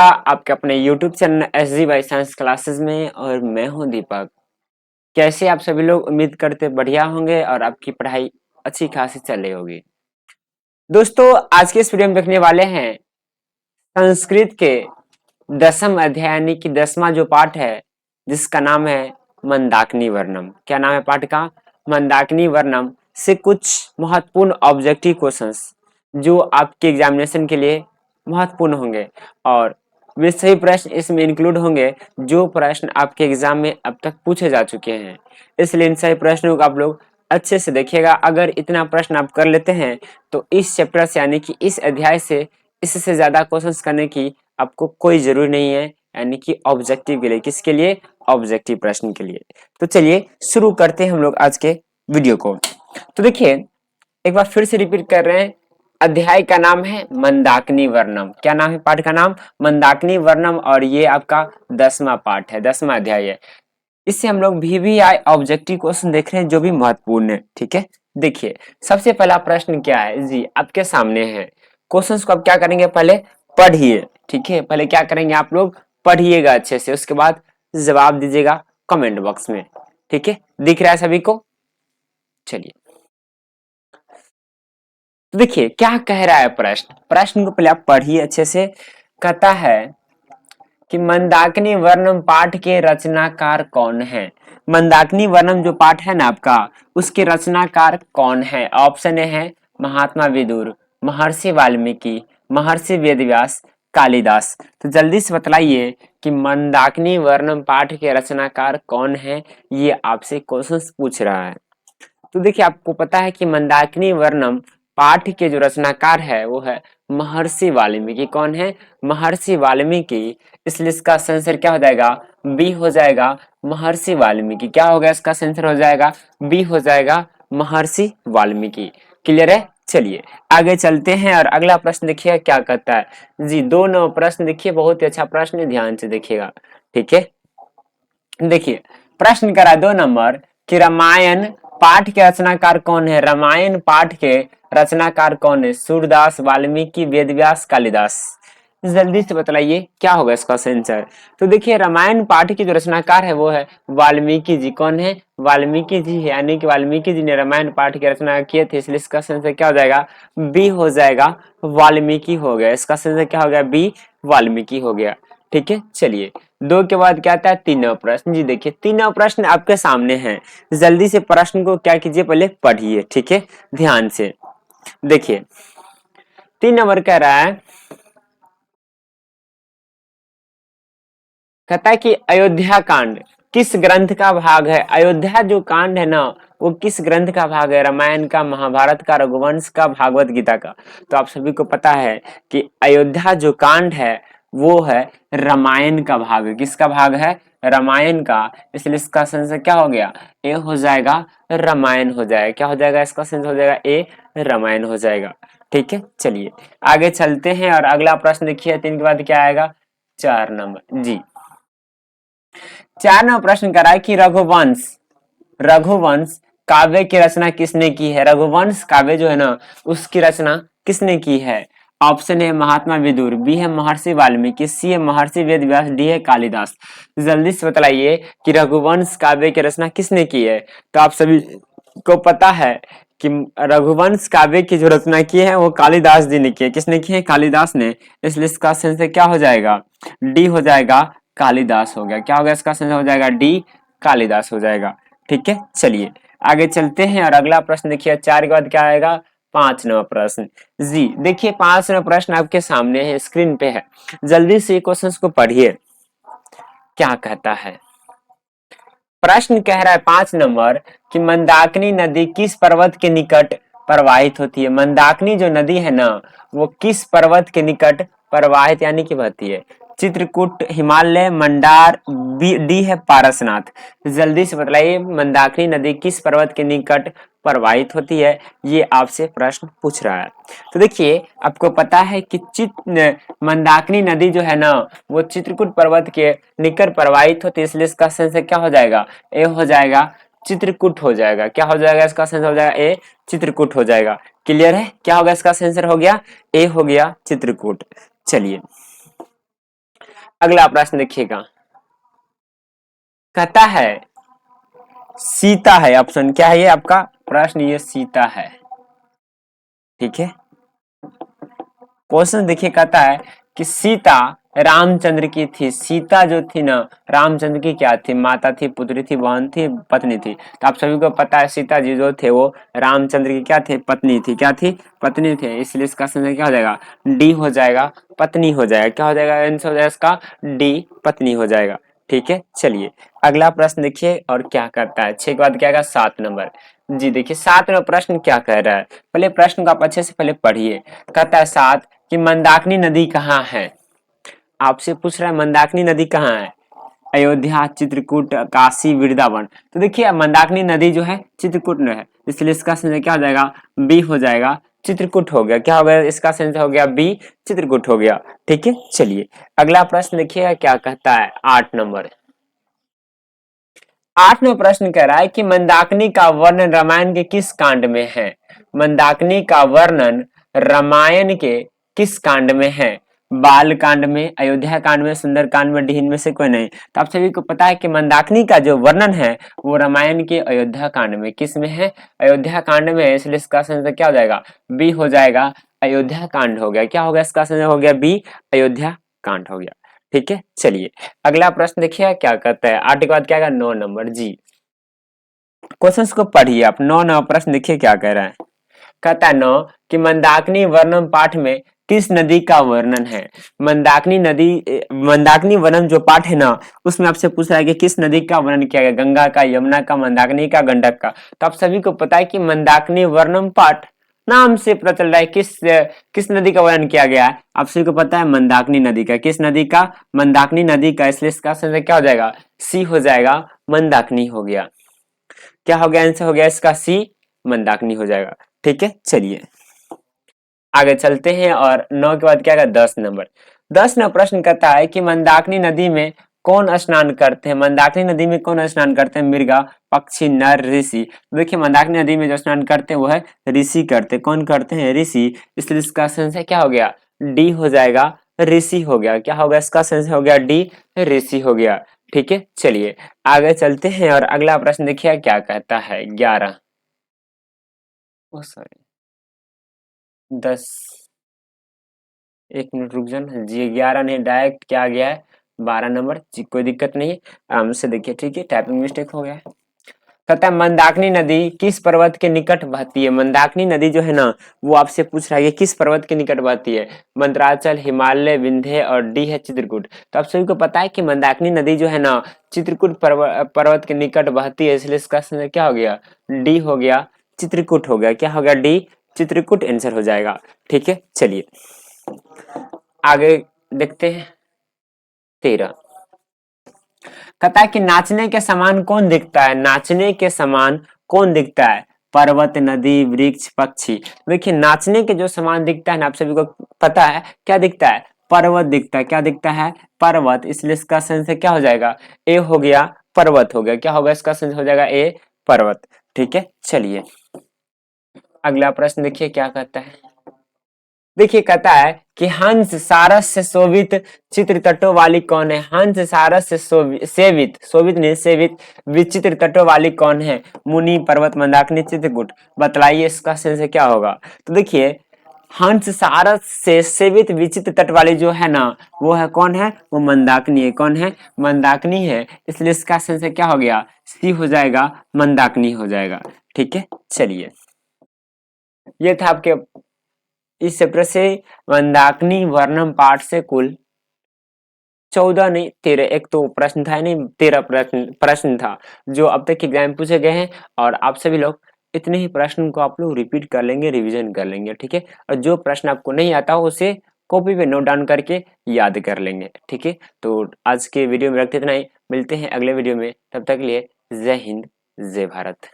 आपके अपने YouTube channel S G by science classes में। और मैं हूं दीपक। कैसे आप सभी लोग, उम्मीद करते बढ़िया होंगे और आपकी पढ़ाई अच्छी खासी चल रही होगी। दोस्तों, आज के इस वीडियो में देखने वाले हैं संस्कृत के 10वीं अध्याय यानी कि 10वां जो पाठ है, जिसका नाम है मंदाकिनी वर्णम। क्या नाम है पाठ का? मंदाकिनी वर्णम। से कुछ महत्वपूर्ण ऑब्जेक्टिव क्वेश्चंस जो आपके एग्जामिनेशन के लिए महत्वपूर्ण होंगे और वे सही प्रश्न इसमें इंक्लूड होंगे जो प्रश्न आपके एग्जाम में अब तक पूछे जा चुके हैं। इसलिए इन सही प्रश्नों को आप लोग अच्छे से देखिएगा। अगर इतना प्रश्न आप कर लेते हैं तो इस चैप्टर से यानी कि इस अध्याय से इससे ज्यादा क्वेश्चंस करने की आपको कोई जरूरी नहीं है, यानी कि ऑब्जेक्टिव के लिए। किसके लिए? ऑब्जेक्टिव प्रश्न के लिए। तो चलिए शुरू करते हैं हम लोग आज के वीडियो को। तो देखिए, एक बार फिर से रिपीट कर रहे हैं। अध्याय का नाम है मंदाकिनी वर्णम। क्या नाम है पाठ का? नाम मंदाकिनी वर्णम। और ये आपका 10वां पाठ है, 10वां अध्याय है। इससे हम लोग VVI ऑब्जेक्टिव क्वेश्चन देख रहे हैं जो भी महत्वपूर्ण है। ठीक है, देखिए सबसे पहला प्रश्न क्या है जी, आपके सामने है। क्वेश्चंस को आप क्या करेंगे? पहले पढ़िए। ठीक है, पहले क्या करेंगे आप लोग? पढ़िएगा अच्छे से, उसके बाद जवाब दीजिएगा कमेंट बॉक्स में। ठीक है, दिख रहा है सभी को? चलिए, तो देखिए क्या कह रहा है प्रश्न। प्रश्न को पहले आप पढ़िए अच्छे से। कहता है कि मंदाकिनी वर्णम पाठ के रचनाकार कौन है। मंदाकिनी वर्णम जो पाठ है ना आपका, उसके रचनाकार कौन है? ऑप्शन ए है महात्मा विदुर, महर्षि वाल्मीकि, महर्षि वेदव्यास, कालिदास। तो जल्दी से बतलाइए कि मंदाकिनी वर्णम पाठ के रचनाकार कौन है। ये आपसे क्वेश्चन पूछ रहा है। तो देखिए, आपको पता है कि मंदाकिनी वर्णम पाठ के जो रचनाकार है वो है महर्षि वाल्मीकि। कौन है? महर्षि वाल्मीकि। इसलिए इसका आंसर क्या हो जाएगा? बी हो जाएगा, महर्षि वाल्मीकि। क्या होगा इसका आंसर? हो जाएगा बी, हो जाएगा महर्षि वाल्मीकि। क्लियर है? चलिए आगे चलते हैं और अगला प्रश्न देखिए क्या कहता है जी। 2 नंबर प्रश्न देखिए, बहुत ही अच्छा प्रश्न है, ध्यान से देखिएगा। ठीक है, देखिए प्रश्न करा 2 नंबर कि रामायण पाठ के रचनाकार कौन है। रामायण पाठ के रचनाकार कौन है? सूरदास, वाल्मीकि, वेदव्यास, कालिदास। जल्दी से बताइए क्या होगा इसका आंसर। तो देखिए, रामायण पाठ के जो रचनाकार है वो है वाल्मीकि जी। कौन है? वाल्मीकि जी है, यानी कि वाल्मीकि जी ने रामायण पाठ की रचना किए थे। इसलिए इसका आंसर क्या हो जाएगा? बी हो जाएगा, वाल्मीकि हो गया। इसका आंसर क्या हो गया? बी, वाल्मीकि हो गया। ठीक है, चलिए 2 के बाद क्या आता है? 3वां प्रश्न जी। देखिए 3वां प्रश्न आपके सामने है। जल्दी से प्रश्न को क्या कीजिए, पहले पढ़िए। ठीक है, ध्यान से देखिए। 3 नंबर कह रहा है, कहता है कि अयोध्या कांड किस ग्रंथ का भाग है। अयोध्या जो कांड है ना, वो किस ग्रंथ का भाग है? रामायण का, महाभारत का, रघुवंश का, भागवत गीता का। तो आप सभी को पता है कि अयोध्या जो कांड है वो है रामायण का भाग। किसका भाग है? रामायण का। इसलिए इसका आंसर क्या हो गया? ए हो जाएगा, रामायण हो जाएगा। क्या हो जाएगा इसका आंसर? हो जाएगा ए, रामायण हो जाएगा। ठीक है, चलिए आगे चलते हैं और अगला प्रश्न देखिए। 3 के बाद क्या आएगा? 4 नंबर जी। 4 नंबर प्रश्न करा है कि रघुवंश, रघुवंश काव्य की रचना किसने की है। रघुवंश काव्य जो है ना, उसकी रचना किसने की है? ऑप्शन है महात्मा विदुर, बी है महर्षि वाल्मीकि, सी है महर्षि वेदव्यास, डी है कालिदास। जल्दी से बताइए कि रघुवंश काव्य की रचना किसने की है। तो आप सभी को पता है कि रघुवंश काव्य की जो रचना की है वो कालिदास जी ने की है। किसने की है? कालिदास ने। इसलिए इसका आंसर क्या हो जाएगा? डी हो जाएगा, कालिदास हो गया। क्या हो गया इसका आंसर? हो जाएगा डी, कालिदास हो जाएगा। ठीक है, चलिए आगे चलते हैं और अगला प्रश्न देखिए। 4 के बाद क्या आएगा? 5 नंबर प्रश्न जी। देखिए 5 नंबर प्रश्न आपके सामने है, स्क्रीन पे है। जल्दी से क्वेश्चन को पढ़िए क्या कहता है। प्रश्न कह रहा है 5 नंबर कि मंदाकिनी नदी किस पर्वत के निकट प्रवाहित होती है। मंदाकिनी जो नदी है ना, वो किस पर्वत के निकट प्रवाहित यानी कि बहती है? चित्रकूट, हिमालय, मंडार, डी है पारसनाथ। जल्दी से बताइए मंदाकिनी नदी किस पर्वत के निकट प्रवाहित होती है। ये आपसे प्रश्न पूछ रहा है। तो देखिए, आपको पता है कि मंदाकिनी नदी जो है ना, वो चित्रकूट पर्वत के निकट प्रवाहित होती है। इसलिए इसका आंसर क्या हो जाएगा? ए हो जाएगा, चित्रकूट हो जाएगा। क्या हो जाएगा इसका आंसर? हो जाएगा ए, चित्रकूट हो जाएगा। क्लियर है? क्या होगा इसका आंसर? हो गया ए, हो गया चित्रकूट। चलिए अगला प्रश्न देखिएगा, कहता है सीता है, ऑप्शन क्या है ये आपका प्रश्न, ये सीता है। ठीक है, क्वेश्चन देखिए, कहता है कि सीता रामचंद्र की थी। सीता जो थी ना, रामचंद्र की क्या थी, माता थी, पुत्री थी, बहन थी, पत्नी थी। तो आप सभी को पता है सीता जी जो थे वो रामचंद्र की क्या थे, पत्नी थी। क्या थी, पत्नी थे। इसलिए इसका संख्या क्या हो जाएगा, डी हो जाएगा, पत्नी हो जाएगा। क्या हो जाएगा आंसर हो जाएगा इसका, डी पत्नी हो जाएगा। ठीक है, चलिए अगला प्रश्न देखिए और क्या करता है। 6 के बाद क्या आएगा, 7 नंबर। जी देखिए 7 नंबर प्रश्न क्या कह रहा है, पहले प्रश्न को आप अच्छे से पहले पढ़िए। कहता है 7 कि मंदाकिनी नदी कहाँ है। आपसे पूछ रहा है मंदाकिनी नदी कहाँ है, अयोध्या, चित्रकूट, काशी, वृंदावन। तो देखिए मंदाकिनी नदी जो है चित्रकूट में है, इसलिए इसका संख्या क्या हो जाएगा, बी हो जाएगा, चित्रकूट हो गया। क्या हो गया, इसका संख्या हो गया बी, चित्रकूट हो गया। ठीक है, चलिए अगला प्रश्न देखिएगा क्या कहता है, 8 नंबर। 8वां प्रश्न कह रहा है कि मंदाकिनी का वर्णन रामायण के किस कांड में है। मंदाकिनी का वर्णन रामायण के किस कांड में है, बाल कांड में, अयोध्या कांड में, सुंदर कांड में, डी इनमें से कोई नहीं। तो आप सभी को पता है कि मंदाकिनी का जो वर्णन है वो रामायण के अयोध्या कांड में, किस में है, अयोध्या कांड में है। इसलिए इसका संख्या क्या हो जाएगा, बी हो जाएगा, अयोध्या कांड हो गया। क्या हो गया, इसका संख्या हो गया बी, अयोध्या कांड हो गया। ठीक है, चलिए अगला प्रश्न देखिए क्या कहता है। 8 के बाद क्या आएगा, 9 नंबर। जी क्वेश्चंस को पढ़िए आप। 9 नंबर प्रश्न देखिए क्या कह रहा है। कहता है 9 कि मंदाकिनी वर्णन पाठ में किस नदी का वर्णन है। मंदाकिनी नदी, मंदाकिनी वर्णन जो पाठ है ना, उसमें आपसे पूछ रहा है कि किस नदी का वर्णन किया गया, गंगा का, यमुना का, मंदाकिनी का, गंडक का। तो आप सभी को पता है कि मंदाकिनी वर्णन पाठ नाम से पता चल रहा है किस नदी का वर्णन किया गया है। आप सभी को पता है मंदाकिनी नदी का, किस नदी का, मंदाकिनी नदी का। इसलिए इसका आंसर क्या हो जाएगा, सी हो जाएगा, मंदाकिनी हो गया। क्या हो गया, आंसर हो गया इसका सी, मंदाकिनी हो जाएगा। ठीक है, चलिए आगे चलते हैं और 9 के बाद क्या आएगा, 10 नंबर। 10 नंबर प्रश्न कहता है कि मंदाकिनी नदी में कौन स्नान करते हैं। मंदाकिनी नदी में कौन स्नान करते हैं, मृगा, पक्षी, नर, ऋषि। देखिए मंदाकिनी नदी में जो स्नान करते हैं वो है ऋषि करते हैं। कौन करते हैं, ऋषि। इसलिए इसका आंसर क्या हो गया, डी हो जाएगा, ऋषि हो गया। क्या होगा, इसका आंसर हो गया डी, ऋषि हो गया। ठीक है, चलिए आगे चलते हैं और अगला प्रश्न देखिए क्या कहता है। 11, ओ सॉरी 10, 1 मिनट रुक जाना जी। 11 नहीं, डायरेक्ट क्या आ गया है, 12 नंबर जी। कोई दिक्कत नहीं है, आराम से देखिए। ठीक है, टाइपिंग मिस्टेक हो गया है। कहता है मंदाकिनी नदी किस पर्वत के निकट बहती है। मंदाकिनी नदी जो है ना, वो आपसे पूछ रहा है किस पर्वत के निकट बहती है। मंत्राचल, हिमालय, विंध्य और डी है चित्रकूट। तो आप सभी को पता है कि मंदाकिनी नदी जो है ना चित्रकूट पर्वत के निकट बहती है। इसलिए इसका आंसर क्या हो गया, डी हो गया, चित्रकूट हो गया। क्या हो गया, डी, चित्रकूट आंसर हो जाएगा। ठीक है, चलिए आगे देखते हैं। 13 कहता है कि नाचने के समान कौन दिखता है। नाचने के समान कौन दिखता है, पर्वत, नदी, वृक्ष, पक्षी। देखिए नाचने के जो समान दिखता है ना, आप सभी को पता है क्या दिखता है, पर्वत दिखता है। क्या दिखता है, पर्वत। इसलिए इसका आंसर क्या हो जाएगा, ए हो गया, पर्वत हो गया। क्या होगा, इसका आंसर हो जाएगा ए, पर्वत। ठीक है, चलिए अगला प्रश्न देखिए क्या कहता है। देखिए कहता है कि हंस सारस से शोभित चित्र तटों वाली कौन है। हंस सारस से सेवित, शोभित नहीं सेवित, विचित्र तटों वाली कौन है। मुनि, पर्वत, मंदाकिनी, चित्रकूट। बतलाइए इसका आंसर क्या होगा। तो देखिए हंस सारस से सेवित विचित्र तट वाली जो है ना, वो है कौन है, वो मंदाकिनी है। कौन है, मंदाकिनी है। इसलिए इसका आंसर क्या हो गया, सी हो जाएगा, मंदाकिनी हो जाएगा। ठीक है, चलिए ये था आपके इस चैप्टर से मंदाकिनी वर्णम पाठ से कुल 14 नहीं 13, एक तो प्रश्न था नहीं, 13 प्रश्न था जो अब तक एग्जाम पूछे गए हैं। और आप सभी लोग इतने ही प्रश्न को आप लोग रिपीट कर लेंगे, रिवीजन कर लेंगे। ठीक है, और जो प्रश्न आपको नहीं आता हो उसे कॉपी पे नोट डाउन करके याद कर लेंगे। ठीक है, तो आज के वीडियो में रखते इतना ही, मिलते हैं अगले वीडियो में। तब तक के लिए जय हिंद, जय भारत।